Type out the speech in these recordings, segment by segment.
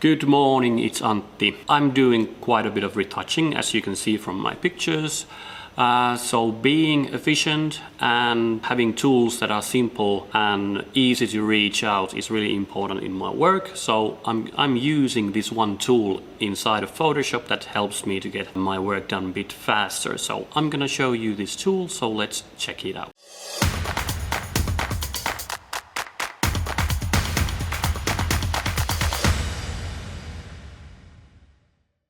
Good morning, it's Antti. I'm doing quite a bit of retouching, as you can see from my pictures. So being efficient and having tools that are simple and easy to reach out is really important in my work. So I'm using this one tool inside of Photoshop that helps me to get my work done a bit faster. So I'm gonna show you this tool, so let's check it out.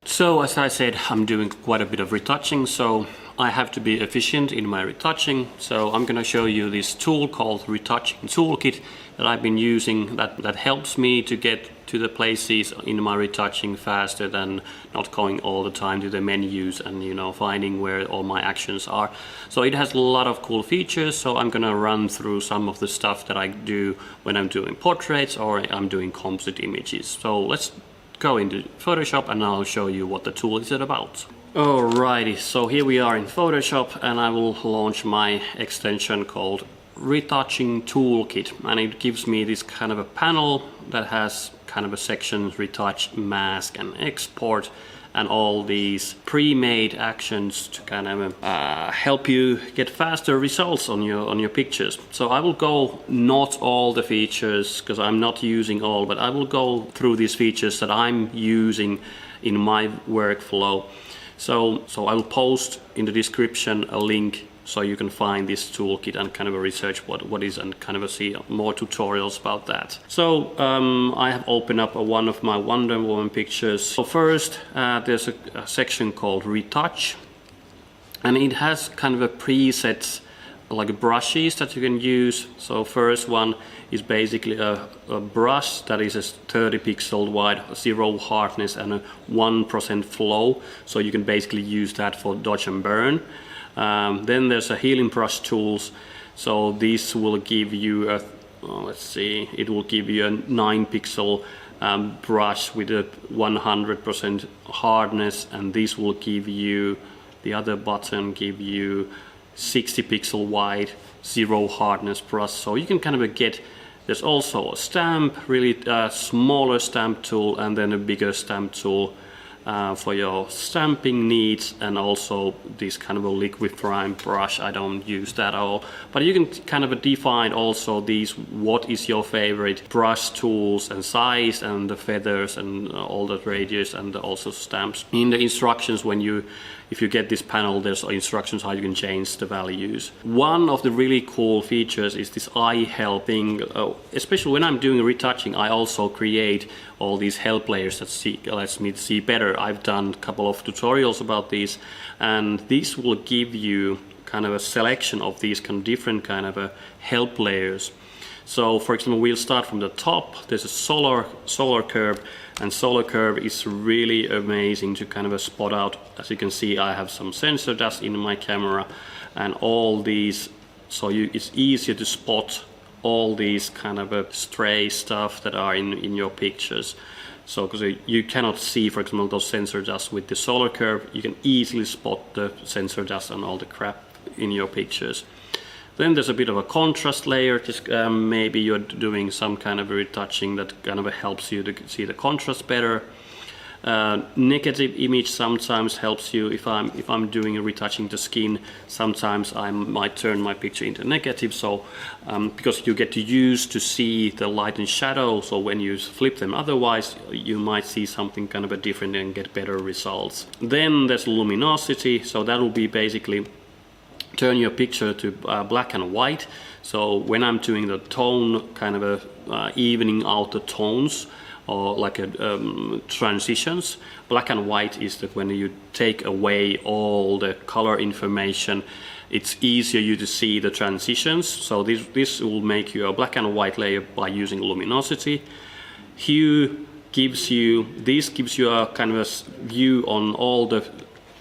So as I said, I'm doing quite a bit of retouching, so I have to be efficient in my retouching. So I'm going to show you this tool called Retouching Toolkit that I've been using that helps me to get to the places in my retouching faster than not going all the time to the menus and finding where all my actions are. So it has a lot of cool features, so I'm going to run through some of the stuff that I do when I'm doing portraits or I'm doing composite images. So let's go into Photoshop and I'll show you what the tool is about. Alrighty, so here we are in Photoshop and I will launch my extension called Retouching Toolkit, and it gives me this kind of a panel that has kind of a section retouch, mask and export, and all these pre-made actions to kind of help you get faster results on your pictures. So I will go not all the features because I'm not using all, but I will go through these features that I'm using in my workflow. So I will post in the description a link so you can find this toolkit and kind of research what is and kind of see more tutorials about that. So I have opened up one of my Wonder Woman pictures. So first there's a section called Retouch, and it has kind of a presets like brushes that you can use. So first one is basically a brush that is a 30 pixel wide, 0 hardness and a 1% flow. So you can basically use that for dodge and burn. Then there's a healing brush tools. So this will give you a, it will give you a 9 pixel brush with a 100% hardness, and this will give you, the other button give you 60 pixel wide, 0 hardness brush. So you can kind of get, there's also a stamp, really smaller stamp tool, and then a bigger stamp tool for your stamping needs, and also this kind of a Liquify brush. I don't use that at all, but you can kind of define also these, what is your favorite brush tools and size and the feathers and all the radius and also stamps. In the instructions, if you get this panel, there's instructions how you can change the values. One of the really cool features is this eye help thing. Especially when I'm doing retouching, I also create all these help layers that lets me see better. I've done a couple of tutorials about these, and this will give you kind of a selection of these kind of different kind of help layers. So for example, we'll start from the top. There's a solar curve, and solar curve is really amazing to kind of spot out. As you can see, I have some sensor dust in my camera and all these, so it's easier to spot all these kind of stray stuff that are in your pictures. So because you cannot see, for example, those sensor dust with the solar curve, you can easily spot the sensor dust and all the crap in your pictures. Then there's a bit of a contrast layer, just maybe you're doing some kind of retouching that kind of helps you to see the contrast better. Negative image sometimes helps you. If I'm doing a retouching the skin, sometimes I might turn my picture into negative, so because you get to use to see the light and shadow, so when you flip them, otherwise you might see something kind of a different and get better results. Then there's luminosity, so that will be basically turn your picture to black and white. So when I'm doing the tone kind of evening out the tones, or like transitions, black and white is that when you take away all the color information, it's easier you to see the transitions. So this will make you a black and white layer by using luminosity. Hue gives you a kind of a view on all the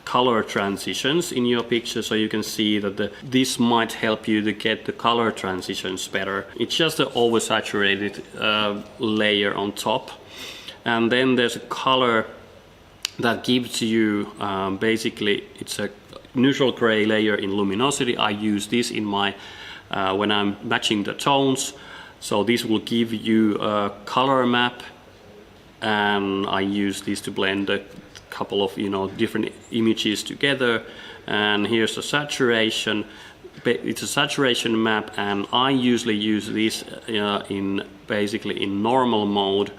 color transitions in your picture, so you can see that this might help you to get the color transitions better. It's just an oversaturated layer on top, and then there's a color that gives you basically it's a neutral gray layer in luminosity. I use this in my when I'm matching the tones, so this will give you a color map and I use this to blend a couple of different images together. And here's the saturation. It's a saturation map, and I usually use this basically in normal mode,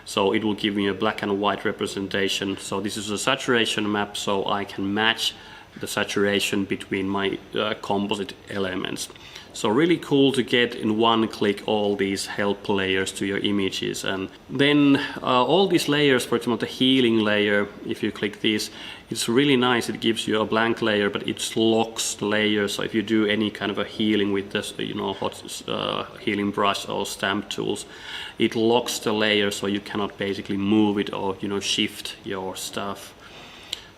so it will give me a black and white representation. So this is a saturation map, so I can match the saturation between my composite elements. So really cool to get in one click all these help layers to your images. And then all these layers, for example the healing layer, if you click this, it's really nice. It gives you a blank layer, but it locks the layer. So if you do any kind of a healing with this hot healing brush or stamp tools, it locks the layer so you cannot basically move it or shift your stuff.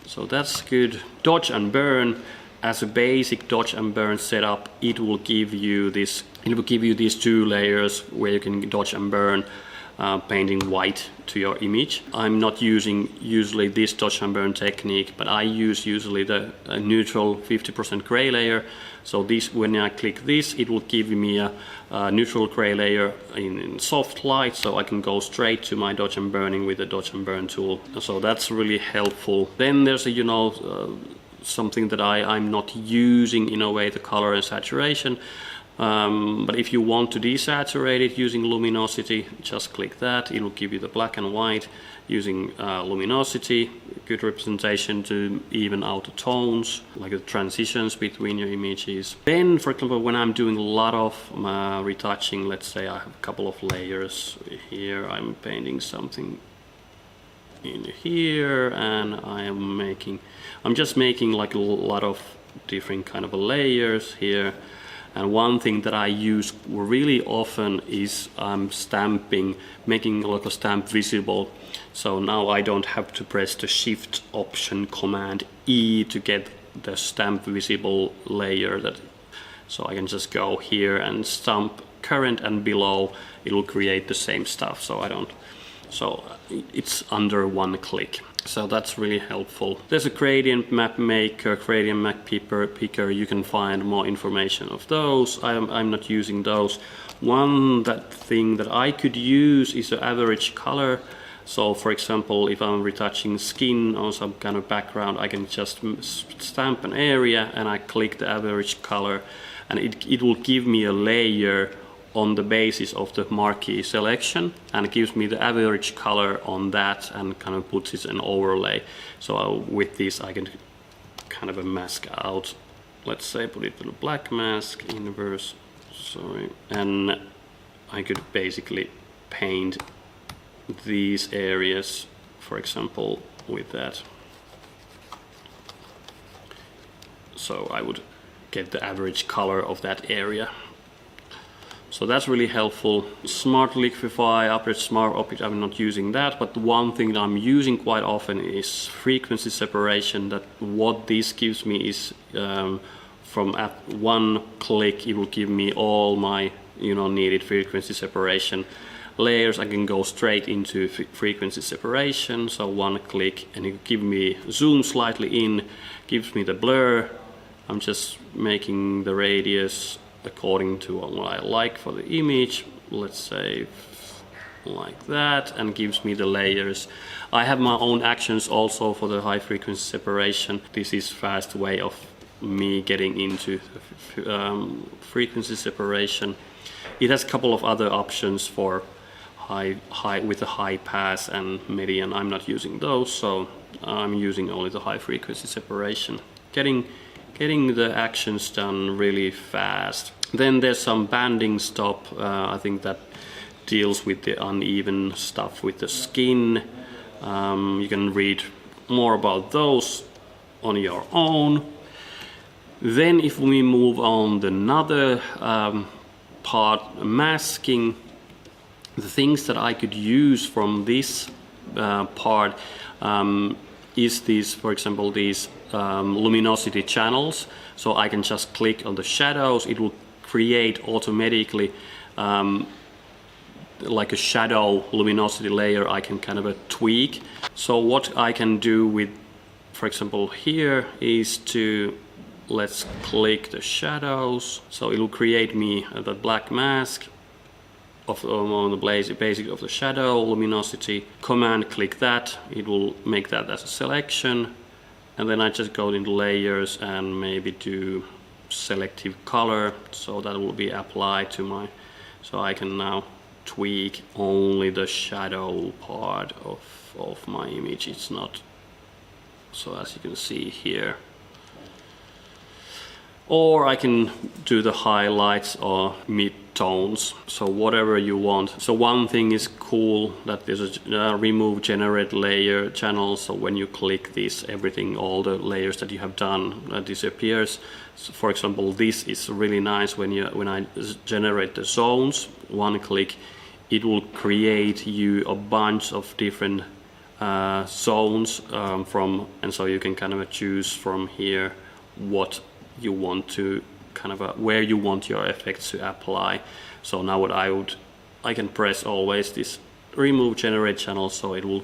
So that's good. Dodge and burn. As a basic dodge and burn setup, it will give you this. It will give you these two layers where you can dodge and burn, painting white to your image. I'm not using usually this dodge and burn technique, but I use usually the neutral 50% gray layer. So this, when I click this, it will give me a neutral gray layer in soft light, so I can go straight to my dodge and burning with the dodge and burn tool. So that's really helpful. Then there's a something that I'm not using in a way, the color and saturation. But if you want to desaturate it using luminosity, just click that. It will give you the black and white using luminosity, good representation to even out the tones, like the transitions between your images. Then, for example, when I'm doing a lot of retouching, let's say I have a couple of layers here, I'm painting something in here, and I'm just making like a lot of different kind of layers here. And one thing that I use really often is stamping, making like a stamp visible. So now I don't have to press the Shift Option Command E to get the stamp visible layer. So I can just go here and stamp current and below. It will create the same stuff. So it's under one click. So that's really helpful. There's a gradient map maker, gradient map picker. You can find more information of those. I'm not using those. One thing that I could use is the average color. So for example, if I'm retouching skin or some kind of background, I can just stamp an area and I click the average color, and it will give me a layer on the basis of the marquee selection, and it gives me the average color on that and kind of puts it an overlay. So with this I can kind of mask out, let's say put it to the black mask, inverse, sorry, and I could basically paint these areas, for example, with that. So I would get the average color of that area. So that's really helpful. Smart Liquify, Update Smart Object, I'm not using that, but one thing that I'm using quite often is frequency separation. That what this gives me is from at one click, it will give me all my needed frequency separation layers. I can go straight into frequency separation, so one click, and it will give me zoom slightly in, gives me the blur. I'm just making the radius according to what I like for the image, let's say like that, and gives me the layers. I have my own actions also for the high frequency separation. This is fast way of me getting into frequency separation. It has a couple of other options for high with the high pass and median. I'm not using those, so I'm using only the high frequency separation. Getting the actions done really fast. Then there's some banding stop. I think that deals with the uneven stuff with the skin. You can read more about those on your own. Then if we move on to another part, masking, the things that I could use from this part is these, for example, these luminosity channels. So I can just click on the shadows. It will create automatically like a shadow luminosity layer. I can kind of tweak. So what I can do with, for example, here is to, let's click the shadows. So it will create me the black mask. on the basic of the shadow, luminosity. Command click that, it will make that as a selection, and then I just go into layers and maybe do selective color, so that will be applied to my, so I can now tweak only the shadow part of my image. It's not, so as you can see here. Or I can do the highlights or mid-tones, so whatever you want. So one thing is cool, that there's a remove generate layer channel, so when you click this, everything, all the layers that you have done disappears. So for example, this is really nice when I generate the zones, one click, it will create you a bunch of different zones and so you can kind of choose from here what you want to where you want your effects to apply. So now I can press always this remove generate channel, so it will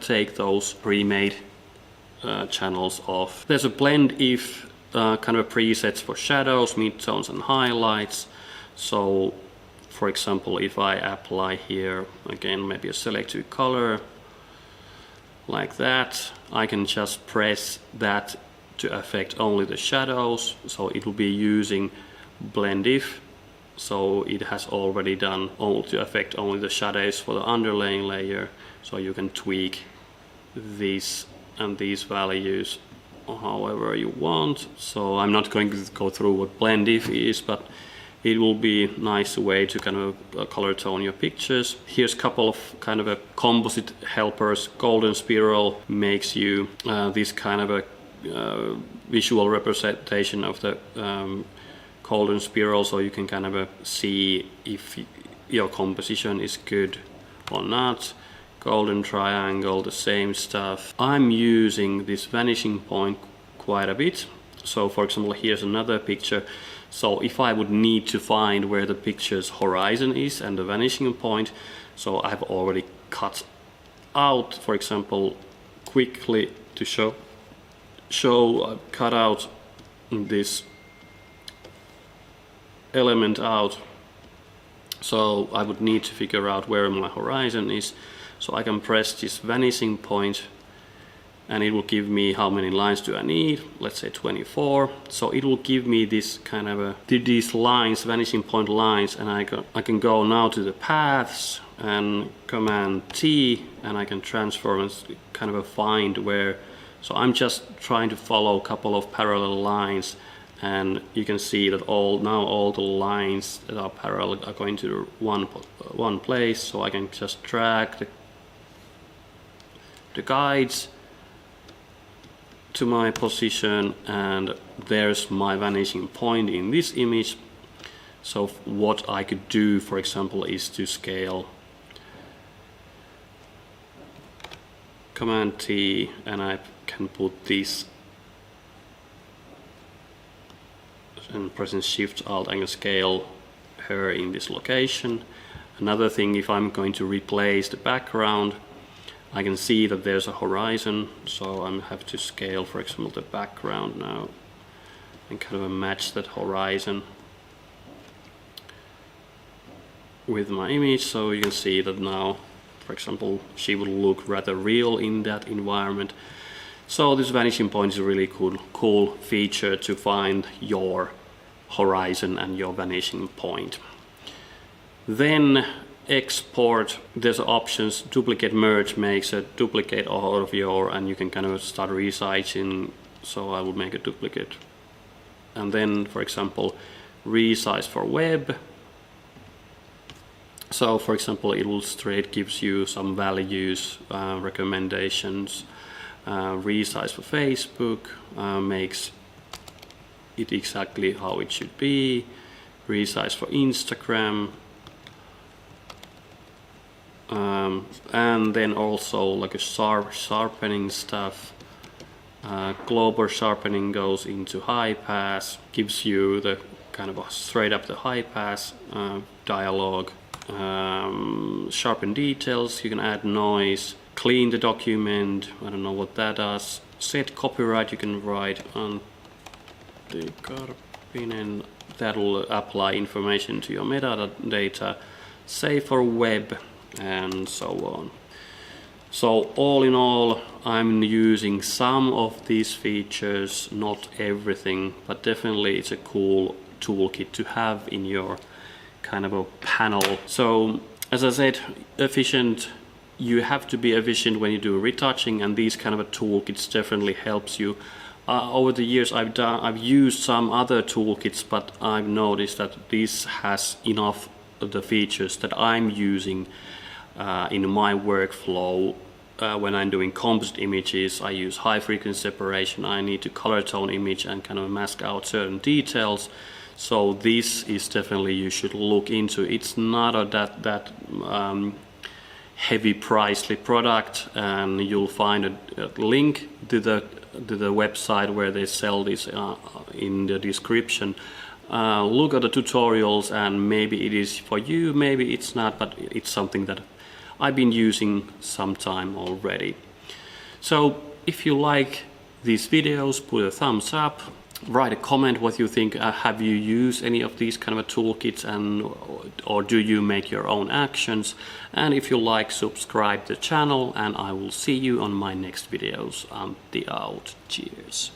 take those pre-made channels off. There's a blend if kind of presets for shadows, midtones and highlights. So for example, if I apply here again maybe a selective color like that, I can just press that to affect only the shadows, so it will be using blend if, so it has already done all to affect only the shadows for the underlaying layer. So you can tweak these and these values however you want. So I'm not going to go through what blend if is, but it will be a nice way to kind of color tone your pictures. Here's a couple of kind of a composite helpers. Golden spiral makes you this kind of a visual representation of the golden spiral, so you can kind of see if your composition is good or not. Golden triangle, the same stuff. I'm using this vanishing point quite a bit. So for example, here's another picture. So if I would need to find where the picture's horizon is and the vanishing point, so I've already cut out, for example, quickly to show I've cut out this element out, so I would need to figure out where my horizon is. So I can press this vanishing point and it will give me how many lines do I need, let's say 24. So it will give me this kind of these lines, vanishing point lines, and I can go now to the paths and Command T, and I can transform and kind of find where. So I'm just trying to follow a couple of parallel lines, and you can see that all the lines that are parallel are going to one place. So I can just drag the guides to my position, and there's my vanishing point in this image. So what I could do, for example, is to scale. Command T, and I can put this, and pressing Shift Alt, I can scale her in this location. Another thing, if I'm going to replace the background, I can see that there's a horizon, so I have to scale, for example, the background now and kind of match that horizon with my image. So you can see that now, for example, she will look rather real in that environment. So this vanishing point is a really cool feature to find your horizon and your vanishing point. Then export, there's options. Duplicate merge makes a duplicate out of your, and you can kind of start resizing. So I will make a duplicate. And then, for example, resize for web. So for example, Illustrate gives you some values, recommendations. Resize for Facebook makes it exactly how it should be. Resize for Instagram. And then also like a sharpening stuff. Global sharpening goes into high pass, gives you the kind of a straight up the high pass dialogue. Sharpen details, you can add noise. Clean the document, I don't know what that does. Set copyright, you can write Antti Karppinen. That will apply information to your metadata. safer web, and so on. So all in all, I'm using some of these features, not everything, but definitely it's a cool toolkit to have in your kind of a panel. So as I said, efficient. You have to be efficient when you do retouching, and these kind of a toolkits definitely helps you. Over the years I've used some other toolkits, but I've noticed that this has enough of the features that I'm using in my workflow. When I'm doing composite images, I use high frequency separation. I need to color tone image and kind of mask out certain details. So this is definitely you should look into. It's not a that heavy pricely product, and you'll find a link to the website where they sell this in the description. Look at the tutorials, and maybe it is for you, maybe it's not, but it's something that I've been using some time already. So if you like these videos, put a thumbs up, write a comment what you think. Have you used any of these kind of toolkits, and or do you make your own actions? And if you like, subscribe to the channel, and I will see you on my next videos. Antti out. Cheers.